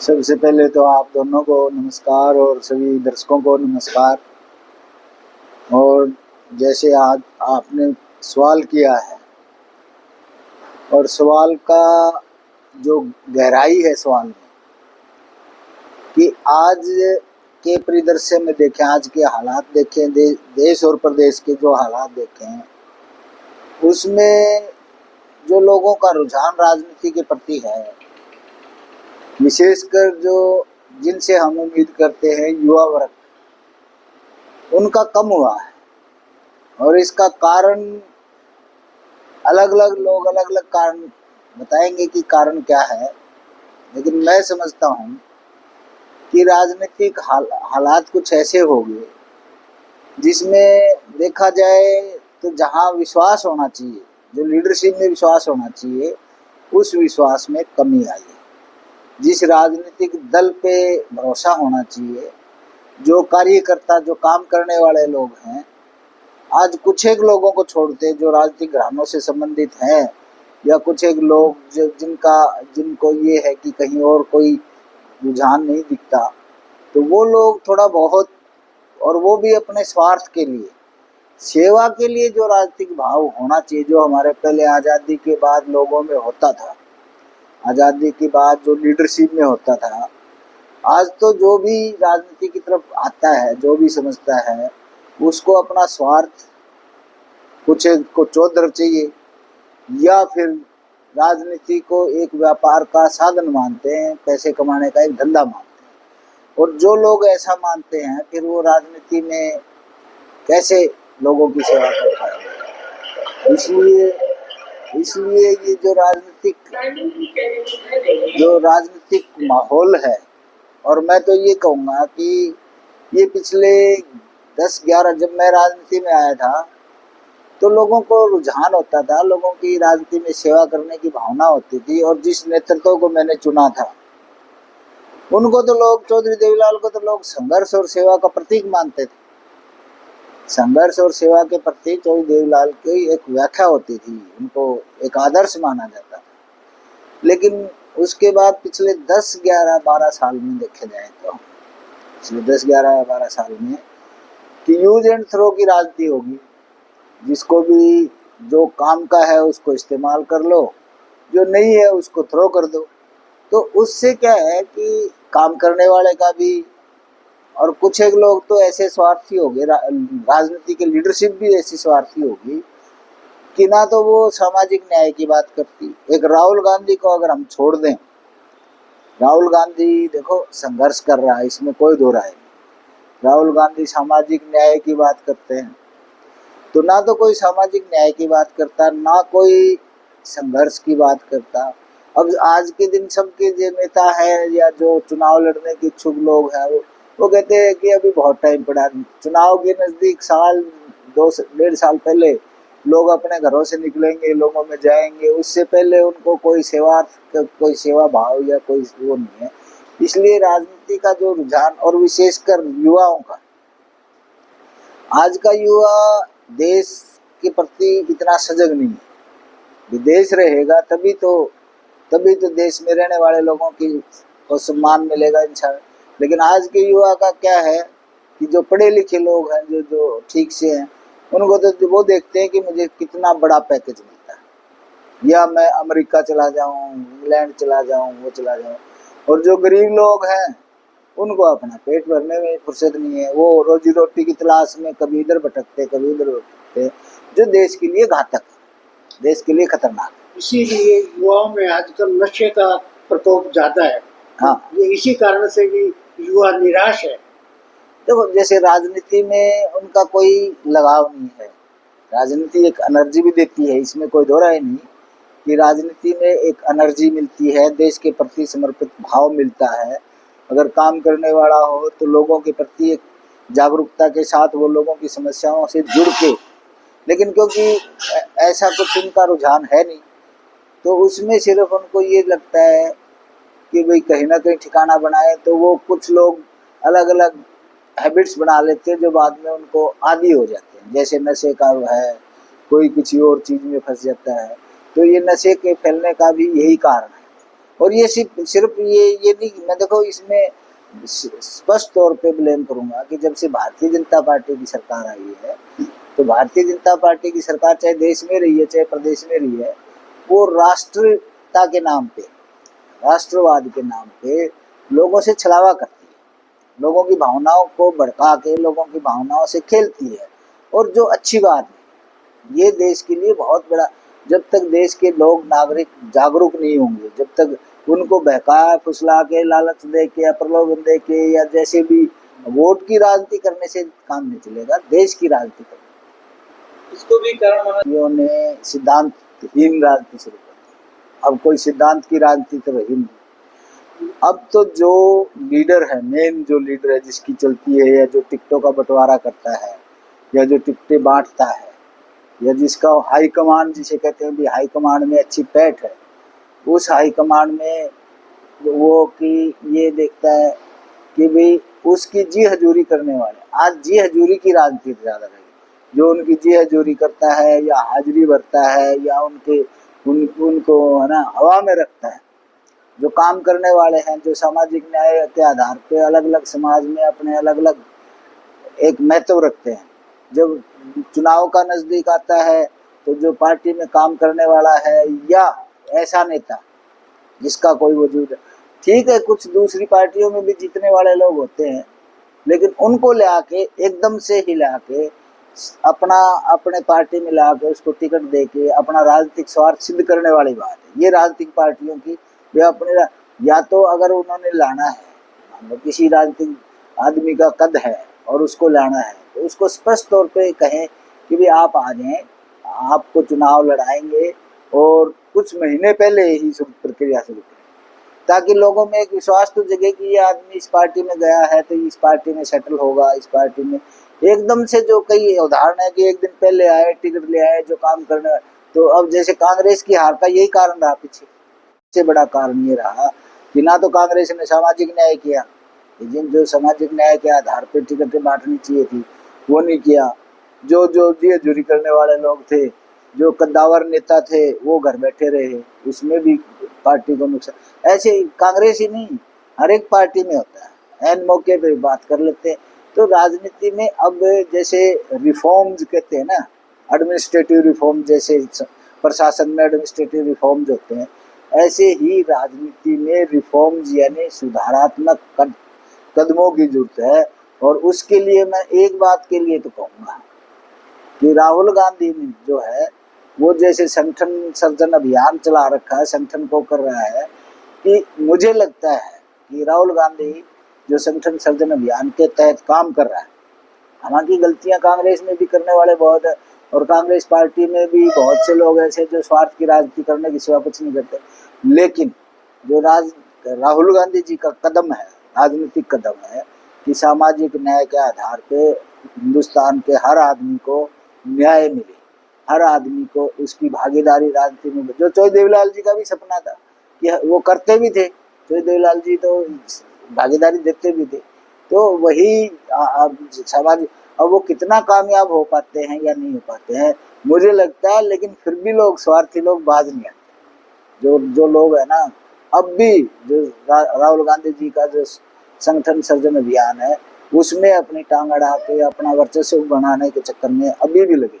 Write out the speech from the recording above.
सबसे पहले तो आप दोनों को नमस्कार और सभी दर्शकों को नमस्कार। और जैसे आज आपने सवाल किया है और सवाल का जो गहराई है सवाल में कि आज के परिदृश्य में देखें, आज के हालात देखें, देश और प्रदेश के जो हालात देखें, उसमें जो लोगों का रुझान राजनीति के प्रति है, विशेषकर जो जिनसे हम उम्मीद करते हैं युवा वर्ग, उनका कम हुआ है। और इसका कारण अलग अलग लोग अलग अलग कारण बताएंगे कि कारण क्या है, लेकिन मैं समझता हूँ कि राजनीतिक हालात कुछ ऐसे हो गए जिसमें देखा जाए तो जहाँ विश्वास होना चाहिए, जो लीडरशिप में विश्वास होना चाहिए, उस विश्वास में कमी आई है। जिस राजनीतिक दल पे भरोसा होना चाहिए, जो कार्यकर्ता, जो काम करने वाले लोग हैं, आज कुछ एक लोगों को छोड़ते जो राजनीतिक घरानों से संबंधित हैं, या कुछ एक लोग जिनको ये है कि कहीं और कोई रुझान नहीं दिखता, तो वो लोग थोड़ा बहुत, और वो भी अपने स्वार्थ के लिए, सेवा के लिए जो राजनीतिक भाव होना चाहिए, जो हमारे पहले आज़ादी के बाद लोगों में होता था, आज़ादी के बाद जो लीडरशिप में होता था, आज तो जो भी राजनीति की तरफ आता है, जो भी समझता है, उसको अपना स्वार्थ, कुछ को चौधर चाहिए, या फिर राजनीति को एक व्यापार का साधन मानते हैं, पैसे कमाने का एक धंधा मानते हैं। और जो लोग ऐसा मानते हैं, फिर वो राजनीति में कैसे लोगों की सेवा कर पाएंगे। इसलिए ये जो राजनीतिक माहौल है, और मैं तो ये कहूँगा कि ये पिछले 10-11, जब मैं राजनीति में आया था तो लोगों को रुझान होता था, लोगों की राजनीति में सेवा करने की भावना होती थी, और जिस नेतृत्व को मैंने चुना था उनको तो लोग, चौधरी देवीलाल को तो लोग संघर्ष और सेवा का प्रतीक मानते थे। संघर्ष और सेवा के प्रति चौधरी देवीलाल की एक व्याख्या होती थी, उनको एक आदर्श माना जाता था। लेकिन उसके बाद पिछले 10-11-12 साल में देखे जाए तो, पिछले 10-11-12 साल में कि यूज एंड थ्रो की राजनीति होगी, जिसको भी जो काम का है उसको इस्तेमाल कर लो, जो नहीं है उसको थ्रो कर दो। तो उससे क्या है कि काम करने वाले का भी, और कुछ एक लोग तो ऐसे स्वार्थी हो गए, राजनीति के लीडरशिप भी ऐसी स्वार्थी होगी कि ना तो वो सामाजिक न्याय की बात करती। एक राहुल गांधी को अगर हम छोड़ दें, राहुल गांधी देखो संघर्ष कर रहा है, इसमें कोई दो राय नहीं। राहुल गांधी सामाजिक न्याय की बात करते हैं, तो ना तो कोई सामाजिक न्याय की बात करता, ना कोई संघर्ष की बात करता। अब आज के दिन सबके जो नेता है या जो चुनाव लड़ने के इच्छुक लोग हैं, वो कहते हैं कि अभी बहुत टाइम पड़ा, चुनाव के नज़दीक साल 2-1.5 साल पहले लोग अपने घरों से निकलेंगे, लोगों में जाएंगे, उससे पहले उनको कोई सेवा भाव या कोई वो नहीं है। इसलिए राजनीति का जो रुझान, और विशेषकर युवाओं का, आज का युवा देश के प्रति इतना सजग नहीं है। देश रहेगा तभी तो देश में रहने वाले लोगों को सम्मान मिलेगा इंसान। लेकिन आज के युवा का क्या है कि जो पढ़े लिखे लोग हैं, जो ठीक से हैं, उनको तो वो देखते हैं कि मुझे कितना बड़ा पैकेज मिलता है, या मैं अमेरिका चला जाऊं, इंग्लैंड चला जाऊं, वो चला जाऊं। और जो गरीब लोग हैं उनको अपना पेट भरने में फुर्सत नहीं है, वो रोजी रोटी की तलाश में कभी इधर भटकते, कभी उधर भटकते, जो देश के लिए घातक है, देश के लिए खतरनाक है। इसीलिए युवाओं में आजकल नशे का प्रकोप ज्यादा है। हाँ, ये इसी कारण से भी युवा निराश है। देखो जैसे राजनीति में उनका कोई लगाव नहीं है। राजनीति एक एनर्जी भी देती है, इसमें कोई दो राय नहीं कि राजनीति में एक एनर्जी मिलती है, देश के प्रति समर्पित भाव मिलता है। अगर काम करने वाला हो तो लोगों के प्रति एक जागरूकता के साथ वो लोगों की समस्याओं से जुड़ के, लेकिन क्योंकि ऐसा कुछ उनका रुझान है नहीं, तो उसमें सिर्फ उनको ये लगता है कि भाई कहीं ना कहीं ठिकाना बनाए, तो वो कुछ लोग अलग अलग हैबिट्स बना लेते हैं जो बाद में उनको आदी हो जाते हैं। जैसे नशे का है, कोई किसी और चीज़ में फंस जाता है, तो ये नशे के फैलने का भी यही कारण है। और ये सिर्फ ये नहीं, मैं देखो इसमें स्पष्ट तौर पे ब्लेम करूंगा कि जब से भारतीय जनता पार्टी की सरकार आई है, तो भारतीय जनता पार्टी की सरकार चाहे देश में रही है चाहे प्रदेश में रही है, वो राष्ट्रता के नाम पे, राष्ट्रवाद के नाम पे लोगों से छलावा करती है, लोगों की भावनाओं को भड़का के लोगों की भावनाओं से खेलती है। और जो अच्छी बात है, ये देश के लिए बहुत बड़ा, जब तक देश के लोग नागरिक जागरूक नहीं होंगे, जब तक उनको बहका फुसला के लालच दे के या प्रलोभन दे के या जैसे भी वोट की राजनीति करने से काम नहीं चलेगा, देश की राजनीति करने। इसको भी कारण माना ने सिद्धांतहीन राजनीति शुरू कर दी। अब कोई सिद्धांत की राजनीति तो रही नहीं। अब तो जो लीडर है, मेन जो लीडर है जिसकी चलती है, या जो टिकटों का बंटवारा करता है, या जो टिकटें बांटता है, या जिसका हाई कमांड जिसे कहते हैं भी हाई कमांड में अच्छी पैठ है, उस हाई कमांड में वो कि ये देखता है कि भाई उसकी जी हजूरी करने वाले, आज जी हजूरी की राजनीति ज़्यादा रही, जो उनकी जी हजूरी करता है या हाजिरी भरता है या उनको है ना हवा में रखता है, जो काम करने वाले हैं, जो सामाजिक न्याय के आधार पे अलग अलग समाज में अपने अलग अलग एक महत्व रखते हैं, जब चुनाव का नजदीक आता है तो जो पार्टी में काम करने वाला है या ऐसा नेता जिसका कोई वजूद है, ठीक है कुछ दूसरी पार्टियों में भी जीतने वाले लोग होते हैं, लेकिन उनको ले आके एकदम से हिला के अपने पार्टी में ला के उसको टिकट दे के अपना राजनीतिक स्वार्थ सिद्ध करने वाली बात है। ये राजनीतिक पार्टियों की, वे अपने या तो अगर उन्होंने लाना है, मान लो किसी राजनीतिक आदमी का कद है और उसको लाना है, तो उसको स्पष्ट तौर पे कहें कि भी आप आ जाएं, आपको चुनाव लड़ाएंगे, और कुछ महीने पहले ही प्रक्रिया शुरू करें, ताकि लोगों में एक विश्वास तो जगे कि ये आदमी इस पार्टी में गया है तो इस पार्टी में सेटल होगा, इस पार्टी में एकदम से जो कई उदाहरण है कि एक दिन पहले आए टिकट ले आए जो काम करने। तो अब जैसे कांग्रेस की हार का यही कारण रहा, पीछे सबसे बड़ा कारण ये रहा कि ना तो कांग्रेस ने सामाजिक न्याय किया, जो सामाजिक न्याय के आधार पर टिकटें बांटनी चाहिए थी वो नहीं किया, जो दिए जुरी करने वाले लोग थे, जो कद्दावर नेता थे वो घर बैठे रहे, उसमें भी पार्टी को नुकसान। ऐसे कांग्रेस ही नहीं, हर एक पार्टी में होता है, एन मौके पे बात कर लेते हैं। तो राजनीति में अब जैसे रिफॉर्म्स कहते हैं ना, एडमिनिस्ट्रेटिव रिफॉर्म, जैसे प्रशासन में एडमिनिस्ट्रेटिव रिफॉर्म्स होते हैं, ऐसे ही राजनीति में रिफॉर्म्स यानी सुधारात्मक कदमों की जरूरत है। और उसके लिए मैं एक बात के लिए तो कहूँगा कि राहुल गांधी जो है वो जैसे संगठन सर्जन अभियान चला रखा है, संगठन को कर रहा है, कि मुझे लगता है कि राहुल गांधी जो संगठन सर्जन अभियान के तहत काम कर रहा है, हालांकि गलतियां कांग्रेस में भी करने वाले बहुत है, और कांग्रेस पार्टी में भी बहुत से लोग ऐसे जो स्वार्थ की राजनीति करने की सिवा कुछ नहीं करते, लेकिन जो राहुल गांधी जी का कदम है, राजनीतिक कदम है कि सामाजिक न्याय के आधार पे हिंदुस्तान के हर आदमी को न्याय मिले, हर आदमी को उसकी भागीदारी राजनीति में, जो चौधरी देवीलाल जी का भी सपना था कि वो करते भी थे, चौधरी देवीलाल जी तो भागीदारी देते भी थे। तो वही समाज, अब वो कितना कामयाब हो पाते हैं या नहीं हो पाते हैं मुझे लगता है, लेकिन फिर भी लोग स्वार्थी लोग बाज नहीं आते। जो लोग है ना, अब भी जो राहुल गांधी जी का जो संगठन सर्जन अभियान है उसमें अपनी टांग अड़ा के अपना वर्चस्व बनाने के चक्कर में अभी भी लगे।